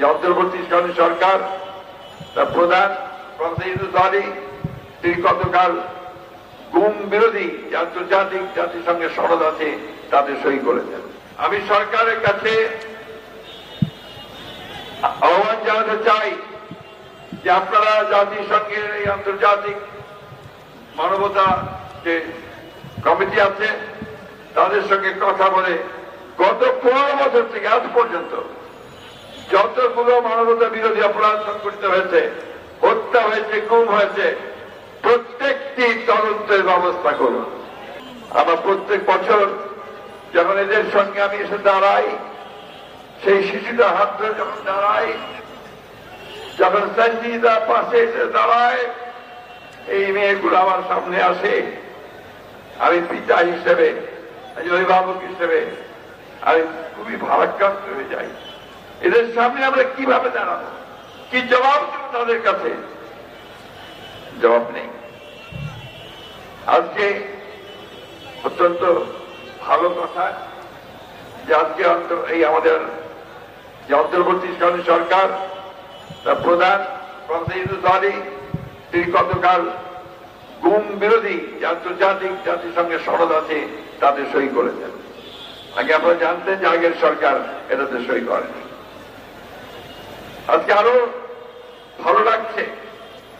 যে অন্তর্বর্তীকালীন সরকার তার প্রধান তিনি গতকাল গুম বিরোধী যে আন্তর্জাতিক জাতিসংঘের সনদ আছে তাতে সই করেছেন। আমি সরকারের কাছে আহ্বান জানাতে চাই যে আপনারা জাতিসংঘের এই আন্তর্জাতিক মানবতা যে কমিটি আছে তাদের সঙ্গে কথা বলে গত 15 বছর থেকে আজ পর্যন্ত যতগুলো মানবতা বিরোধী অপরাধ সংঘটিত হয়েছে, হত্যা হয়েছে, গুম হয়েছে, প্রত্যেকটি তদন্তের ব্যবস্থা করুন। আমরা প্রত্যেক বছর যখন এদের সঙ্গে আমি এসে দাঁড়াই, সেই শিশুটা হাত ধরে যখন দাঁড়াই, যখন সঞ্জিদা পাশে এসে দাঁড়ায়, এই মেয়েগুলো আমার সামনে আসে, আমি পিতা হিসেবে, অভিভাবক হিসেবে আমি খুবই ভারাক্রান্ত হয়ে যাই। এদের সামনে আমরা কিভাবে দাঁড়াবো, কি জবাব দেব তাদের কাছে? জবাব নেই। আজকে অত্যন্ত ভালো কথা যে আজকে এই আমাদের যে অন্তর্বর্তীকালীন সরকার তার প্রধান তিনি গতকাল গুম বিরোধী যে আন্তর্জাতিক জাতিসংঘের সনদ আছে তাতে সই করেছেন। আগে আপনারা জানতেন যে আগের সরকার এটাতে সই করেনি। আজকে আরো ভালো লাগছে